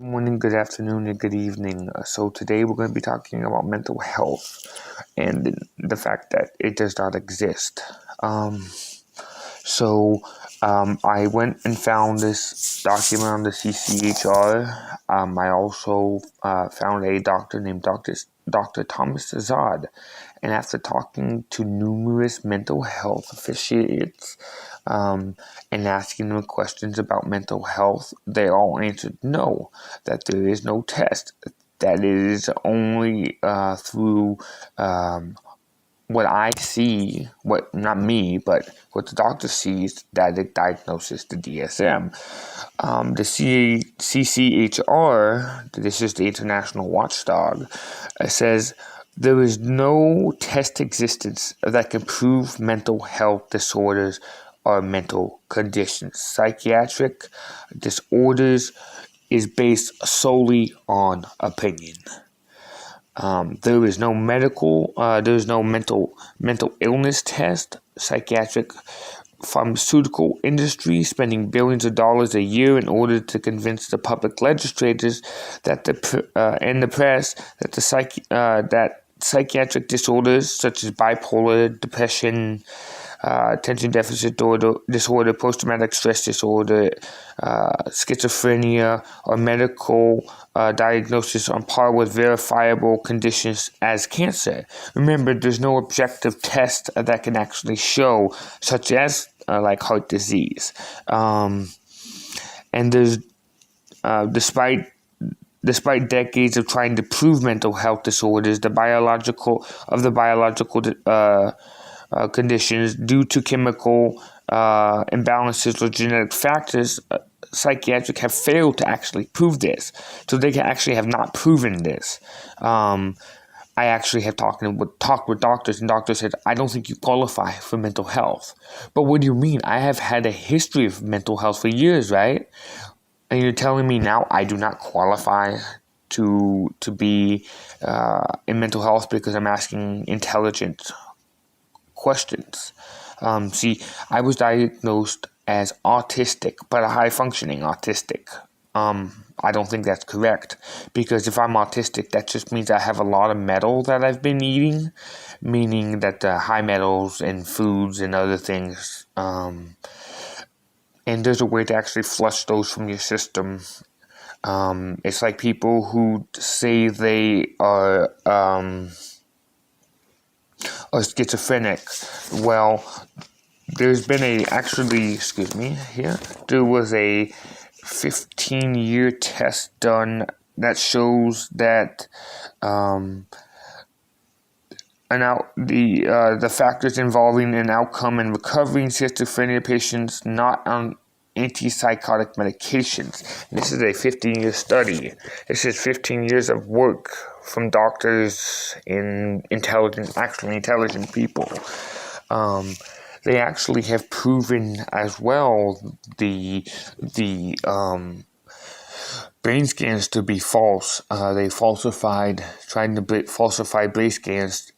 Good morning, good afternoon, and good evening. So today we're going to be talking about mental health and the fact that it does not exist. I went and found this document on the CCHR. I also found a doctor named Dr. Thomas Azad. And after talking to numerous mental health officiates and asking them questions about mental health, they all answered no, that there is no test, that it is only through what I see, not me, but what the doctor sees, that it diagnoses the DSM. The CCHR, this is the International Watchdog, says there is no test existence that can prove mental health disorders or mental conditions. Psychiatric disorders is based solely on opinion. There is no mental illness test. Psychiatric pharmaceutical industry spending billions of dollars a year in order to convince the public legislators that and the press that that psychiatric disorders such as bipolar, depression, attention deficit disorder, post-traumatic stress disorder, schizophrenia, or medical diagnosis on par with verifiable conditions as cancer. Remember, there's no objective test that can actually show, such as like heart disease. And there's, despite decades of trying to prove mental health disorders, the biological conditions due to chemical imbalances or genetic factors, psychiatric have failed to actually prove this. So they actually have not proven this. I actually have talked with doctors, and doctors said, I don't think you qualify for mental health. But what do you mean? I have had a history of mental health for years, right? And you're telling me now I do not qualify to be in mental health because I'm asking intelligent questions. I was diagnosed as autistic, but a high-functioning autistic. I don't think that's correct, because if I'm autistic, that just means I have a lot of metal that I've been eating, meaning that the high metals in foods and other things, and there's a way to actually flush those from your system. It's like people who say they are schizophrenic. Well, there's been there was a 15-year test done that shows that the factors involving an outcome in recovering schizophrenia patients not on antipsychotic medications. And this is a 15-year study. This is 15 years of work from doctors and intelligent people. They actually have proven as well the brain scans to be false. They tried to falsify brain scans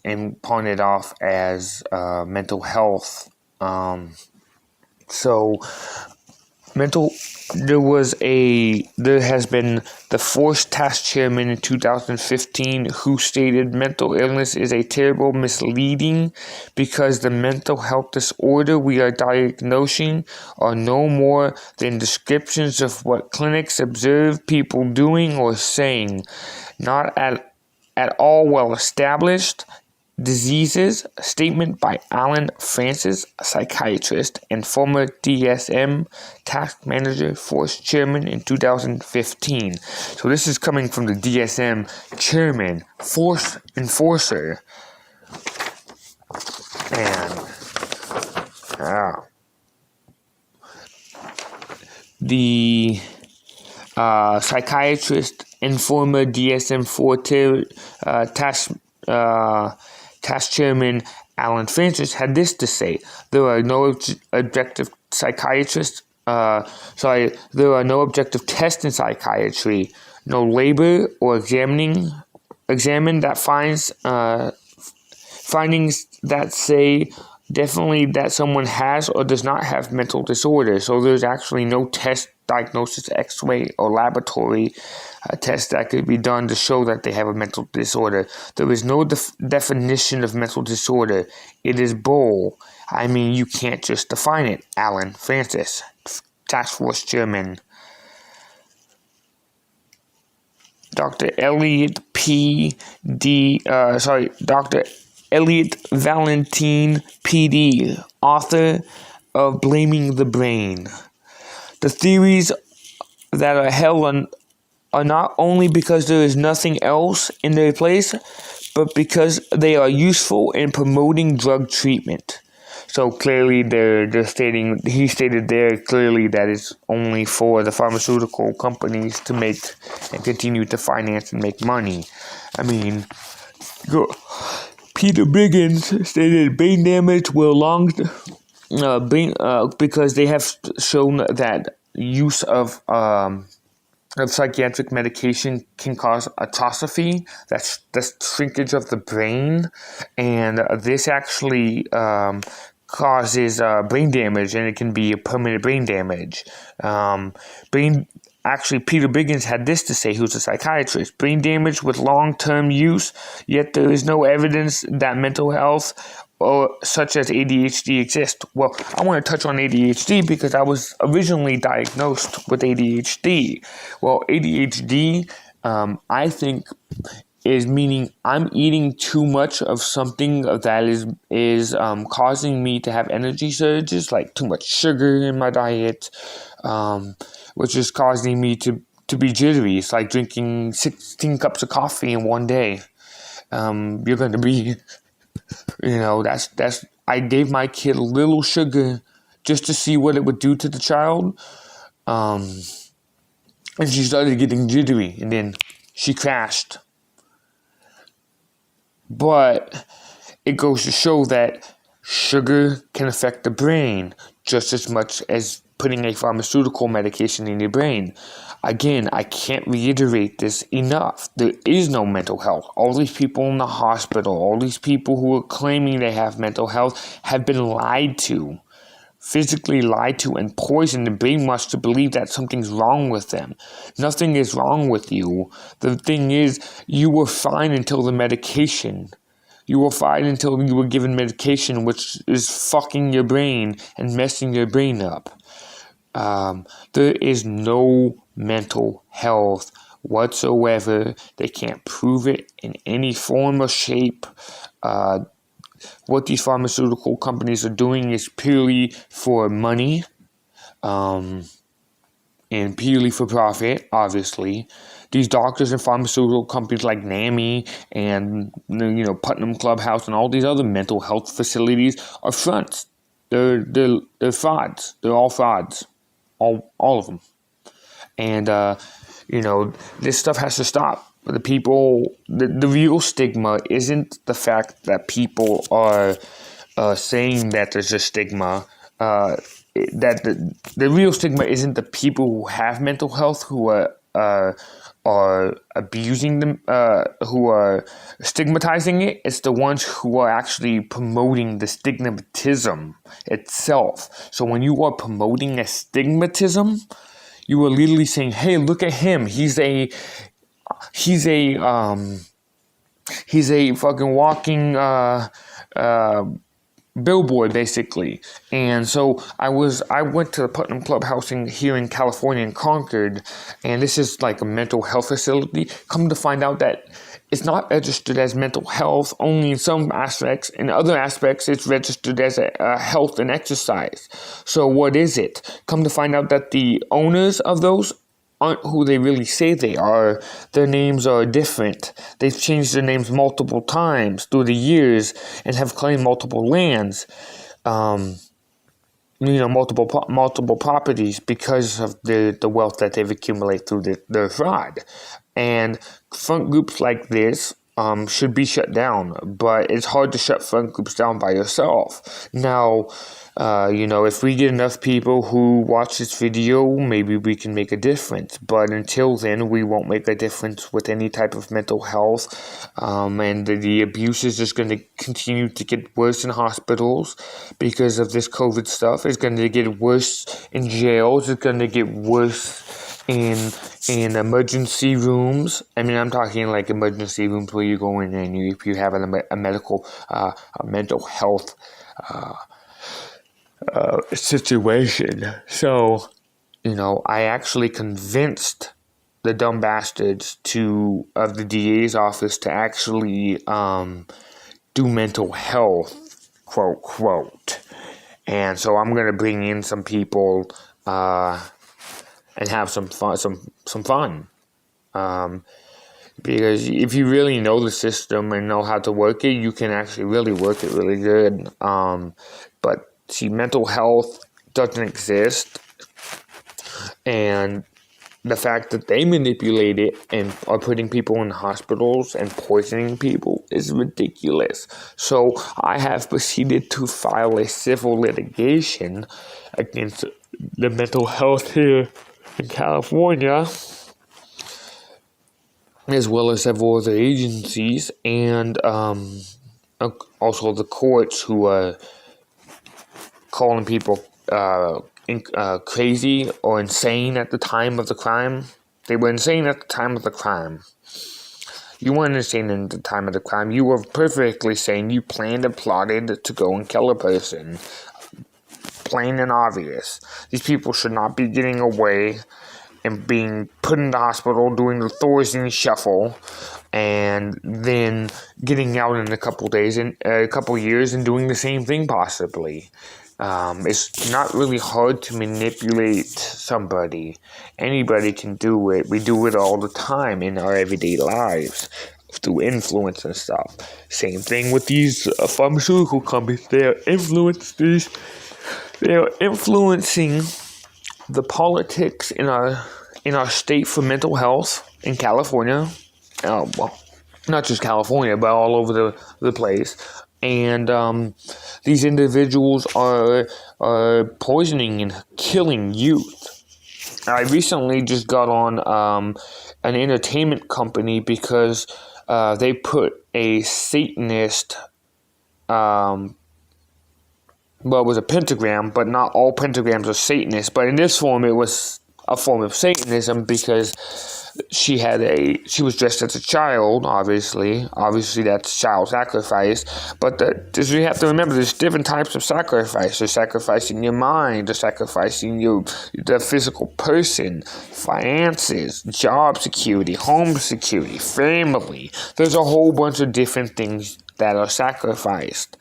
and pawn it off as mental health. There has been the Force Task Chairman in 2015 who stated mental illness is a terrible misleading because the mental health disorder we are diagnosing are no more than descriptions of what clinics observe people doing or saying, not at all well established diseases. A statement by Alan Francis, a psychiatrist and former DSM task manager force chairman in 2015. So this is coming from the DSM chairman, force enforcer. And the psychiatrist and former DSM-4 task chairman Alan Francis had this to say: there are no objective there are no objective tests in psychiatry, no labor or examine that finds findings that say definitely that someone has or does not have mental disorder. So there's actually no test, diagnosis, x-ray, or laboratory test that could be done to show that they have a mental disorder. There is no definition of mental disorder. It is bull. I mean, you can't just define it. Allen Francis, Task Force Chairman. Dr. Elliot Valentine, PD, author of Blaming the Brain. The theories that are held are not only because there is nothing else in their place, but because they are useful in promoting drug treatment. So clearly he stated there clearly that it's only for the pharmaceutical companies to make and continue to finance and make money. I mean, Peter Biggins stated brain damage will because they have shown that use of psychiatric medication can cause atrophy, that's the shrinkage of the brain, and this actually causes brain damage, and it can be a permanent brain damage. Peter Biggins had this to say, who's a psychiatrist: brain damage with long-term use, yet there is no evidence that mental health such as ADHD exists. Well, I want to touch on ADHD because I was originally diagnosed with ADHD. Well, ADHD, I think, is meaning I'm eating too much of something that is causing me to have energy surges, like too much sugar in my diet, which is causing me to be jittery. It's like drinking 16 cups of coffee in one day. You're going to be, that's. I gave my kid a little sugar just to see what it would do to the child, and she started getting jittery, and then she crashed. But it goes to show that sugar can affect the brain just as much as putting a pharmaceutical medication in your brain. Again, I can't reiterate this enough. There is no mental health. All these people in the hospital, all these people who are claiming they have mental health have been lied to, physically lied to, and poisoned and brainwashed to believe that something's wrong with them. Nothing is wrong with you. The thing is, you were fine until the medication. You were fine until you were given medication, which is fucking your brain and messing your brain up. There is no mental health whatsoever. They can't prove it in any form or shape. What these pharmaceutical companies are doing is purely for money, and purely for profit, obviously. These doctors and pharmaceutical companies like NAMI and, Putnam Clubhouse and all these other mental health facilities are fronts. They're frauds. They're all frauds. All of them. And, this stuff has to stop. The real stigma isn't the fact that people are saying that there's a stigma. That the real stigma isn't the people who have mental health who are abusing them, who are stigmatizing it. It's the ones who are actually promoting the stigmatism itself. So when you are promoting a stigmatism, you are literally saying, "Hey, look at him. He's a fucking walking billboard, basically." And so I went to the Putnam Clubhouse here in California in Concord, and this is like a mental health facility. Come to find out that it's not registered as mental health only in some aspects. In other aspects, it's registered as a health and exercise. So what is it? Come to find out that the owners of those aren't who they really say they are. Their names are different. They've changed their names multiple times through the years and have claimed multiple lands, multiple properties because of the wealth that they've accumulated through their fraud. And front groups like this should be shut down, but it's hard to shut front groups down by yourself. Now, If we get enough people who watch this video, maybe we can make a difference. But until then, we won't make a difference with any type of mental health. And the abuse is just going to continue to get worse in hospitals because of this COVID stuff. It's going to get worse in jails. It's going to get worse in emergency rooms. I mean, I'm talking like emergency rooms where you go in and if you have a mental health situation. So, I actually convinced the dumb bastards of the DA's office to actually do mental health, quote, quote. And so I'm going to bring in some people and have some fun. Because if you really know the system and know how to work it, you can actually really work it really good. But see, mental health doesn't exist, and the fact that they manipulate it and are putting people in hospitals and poisoning people is ridiculous. So I have proceeded to file a civil litigation against the mental health here in California, as well as several other agencies, and also the courts who are calling people crazy or insane at the time of the crime. They were insane at the time of the crime. You weren't insane at the time of the crime. You were perfectly sane. You planned and plotted to go and kill a person. Plain and obvious. These people should not be getting away and being put in the hospital, doing the Thorazine shuffle, and then getting out in a couple days, in a couple years, and doing the same thing possibly. It's not really hard to manipulate somebody. Anybody can do it. We do it all the time in our everyday lives through influence and stuff. Same thing with these pharmaceutical companies. They are influencing the politics in our state for mental health in California. Well, not just California, but all over the place. And these individuals are poisoning and killing youth. I recently just got on an entertainment company because they put a Satanist, well, it was a pentagram, but not all pentagrams are Satanist. But in this form, it was a form of Satanism because she was dressed as a child, obviously that's child sacrifice, but you have to remember there's different types of sacrifice. There's sacrificing your mind, there's sacrificing the physical person, finances, job security, home security, family. There's a whole bunch of different things that are sacrificed.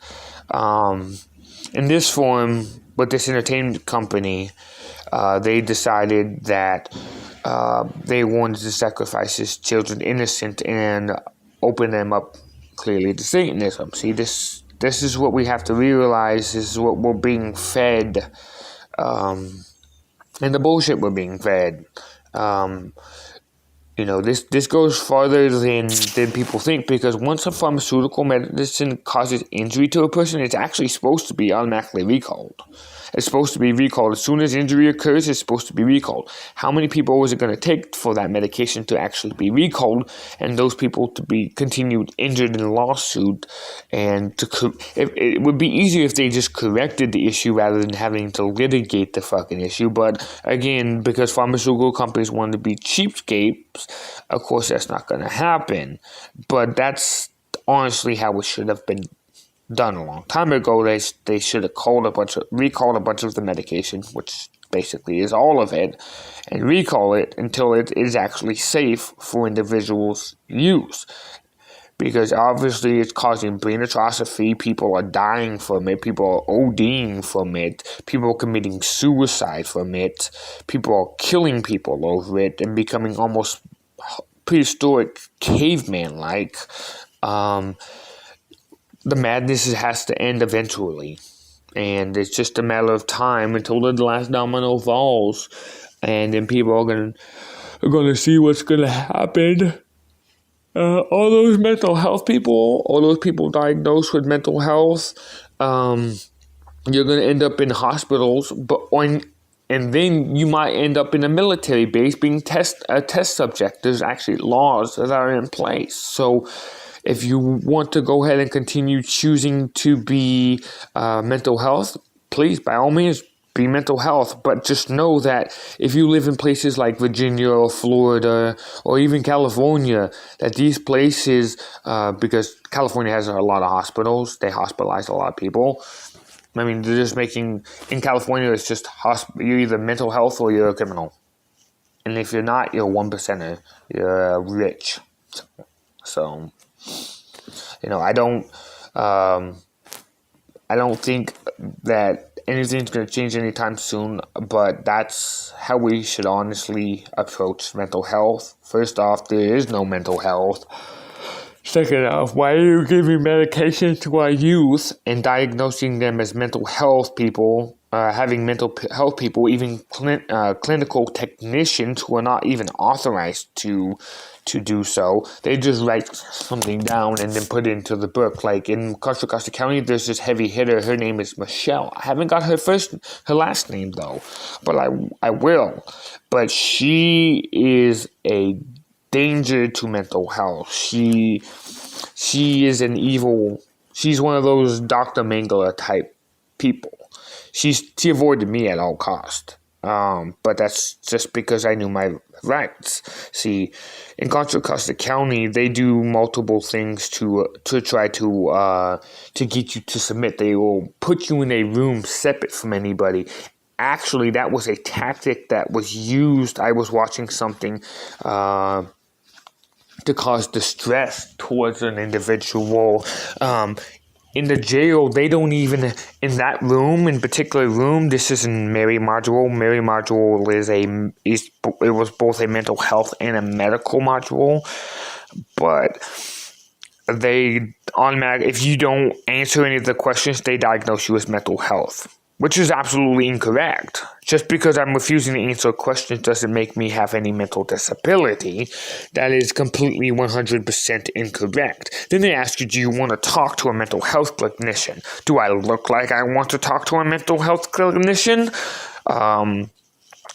In this form, with this entertainment company, they decided that they wanted to sacrifice his children innocent and open them up clearly to Satanism. See, this is what we have to realize. This is what we're being fed, and the bullshit we're being fed. This goes farther than people think, because once a pharmaceutical medicine causes injury to a person, it's actually supposed to be automatically recalled. It's supposed to be recalled. As soon as injury occurs, it's supposed to be recalled. How many people is it going to take for that medication to actually be recalled and those people to be continued injured in a lawsuit? And it would be easier if they just corrected the issue rather than having to litigate the fucking issue. But again, because pharmaceutical companies want to be cheapskates, of course that's not going to happen. But that's honestly how it should have been done a long time ago. They should have recalled a bunch of the medication, which basically is all of it, and recall it until it is actually safe for individuals' use. Because obviously it's causing brain atrophy, people are dying from it, people are ODing from it, people are committing suicide from it, people are killing people over it and becoming almost prehistoric caveman-like. The madness has to end eventually, and it's just a matter of time until the last domino falls, and then people are gonna see what's gonna happen. All those mental health people, all those people diagnosed with mental health, you're going to end up in hospitals, and then you might end up in a military base being a test subject. There's actually laws that are in place. So if you want to go ahead and continue choosing to be mental health, please, by all means, be mental health. But just know that if you live in places like Virginia or Florida or even California, that these places, because California has a lot of hospitals, they hospitalize a lot of people. I mean, they're just making, in California, it's just you're either mental health or you're a criminal. And if you're not, you're a 1%er. You're rich. So, I don't think that anything's going to change anytime soon, but that's how we should honestly approach mental health. First off, there is no mental health. Second off, why are you giving medication to our youth and diagnosing them as mental health people, having mental health people, even clinical technicians who are not even authorized to do so? They just write something down and then put it into the book. Like in Contra Costa County, there's this heavy hitter. Her name is Michelle. I haven't got her last name though, but I will. But she is a danger to mental health. She is an evil. She's one of those Dr. Mengele type people. She avoided me at all cost. But that's just because I knew my rights. See, in Contra Costa County, they do multiple things to try to get you to submit. They will put you in a room separate from anybody. Actually, that was a tactic that was used. I was watching something to cause distress towards an individual. In the jail, they don't even, in that room, in particular room, this is in Mary Module. Mary Module it was both a mental health and a medical module, but they automatically, if you don't answer any of the questions, they diagnose you as mental health, which is absolutely incorrect. Just because I'm refusing to answer questions doesn't make me have any mental disability. That is completely 100% incorrect. Then they ask you, do you want to talk to a mental health clinician? Do I look like I want to talk to a mental health clinician?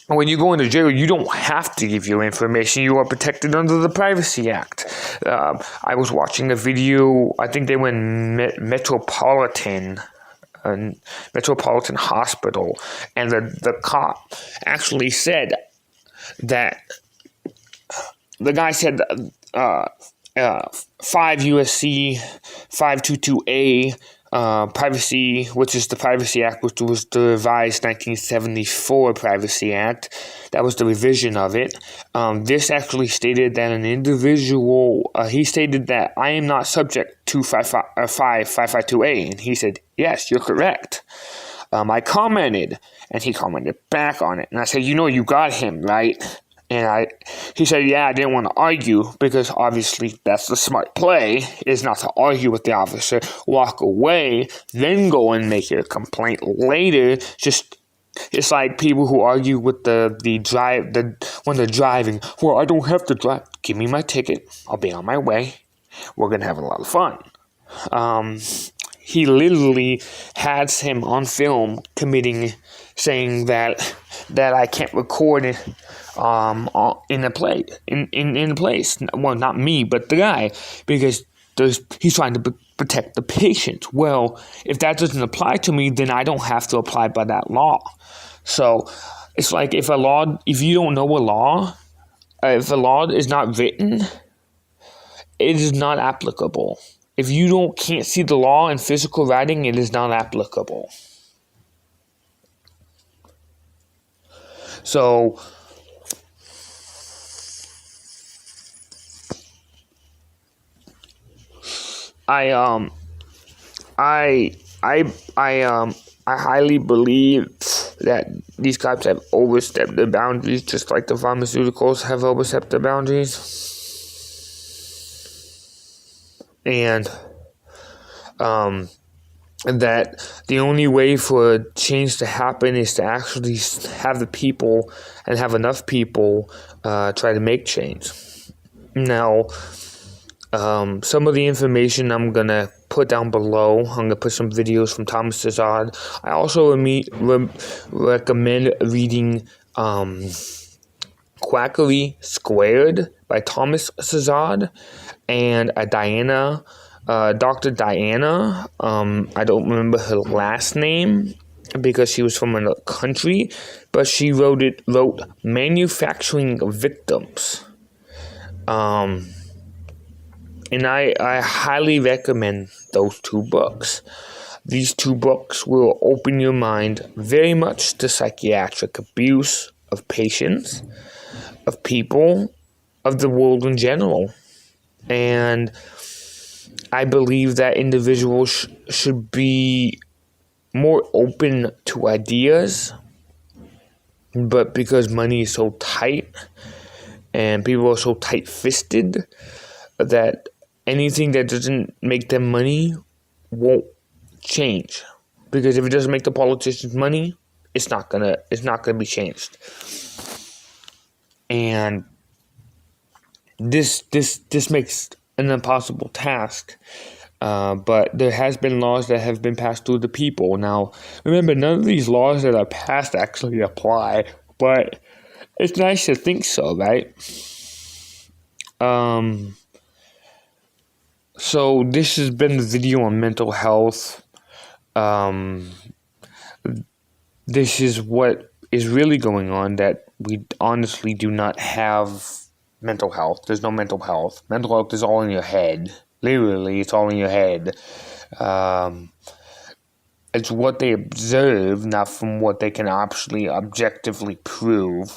When you go into jail, you don't have to give your information. You are protected under the Privacy Act. I was watching a video, I think they were in Metropolitan Hospital, and the cop actually said that the guy said 5 U.S.C. 522A Privacy, which is the Privacy Act, which was the revised 1974 Privacy Act. That was the revision of it. This actually stated that an individual, he stated that I am not subject to 552A, and he said, yes, you're correct. I commented, and he commented back on it, and I said, you got him, right? And he said, yeah, I didn't want to argue, because obviously that's the smart play, is not to argue with the officer, walk away, then go and make your complaint later. It's like people who argue with when they're driving. Well, I don't have to drive. Give me my ticket. I'll be on my way. We're going to have a lot of fun. He literally has him on film saying that I can't record it in a place. Well, not me, but the guy, because he's trying to protect the patient. Well, if that doesn't apply to me, then I don't have to apply by that law. So it's like if you don't know a law, if a law is not written, it is not applicable. If you can't see the law in physical writing, it is not applicable. So I highly believe that these cops have overstepped their boundaries, just like the pharmaceuticals have overstepped their boundaries. And that the only way for change to happen is to actually have the people and have enough people try to make change. Now, some of the information I'm going to put down below. I'm going to put some videos from Thomas Cezard. I also recommend reading Quackery Squared by Thomas Cezard and Dr. Diana. I don't remember her last name because she was from another country, but she wrote Manufacturing Victims. And I highly recommend those two books. These two books will open your mind very much to psychiatric abuse of patients, of people, of the world in general. And I believe that individuals should be more open to ideas, but because money is so tight and people are so tight-fisted that anything that doesn't make them money won't change. Because if it doesn't make the politicians money, it's not gonna be changed. And this makes an impossible task. But there has been laws that have been passed through the people. Now, remember, none of these laws that are passed actually apply, but it's nice to think so, right? So this has been the video on mental health. This is what is really going on, that we honestly do not have mental health. There's no mental health. Mental health is all in your head. Literally, it's all in your head. It's what they observe, not from what they can actually objectively prove.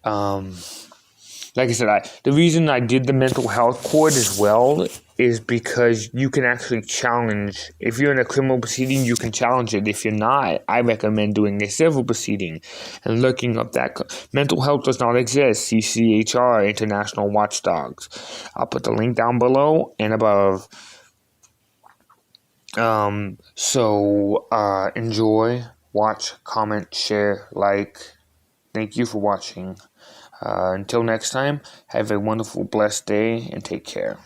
Like I said, the reason I did the mental health court as well is because you can actually challenge. If you're in a criminal proceeding, you can challenge it. If you're not, I recommend doing a civil proceeding and looking up that. Mental health does not exist. CCHR, International Watchdogs. I'll put the link down below and above. Enjoy, watch, comment, share, like. Thank you for watching. Until next time, have a wonderful, blessed day, and take care.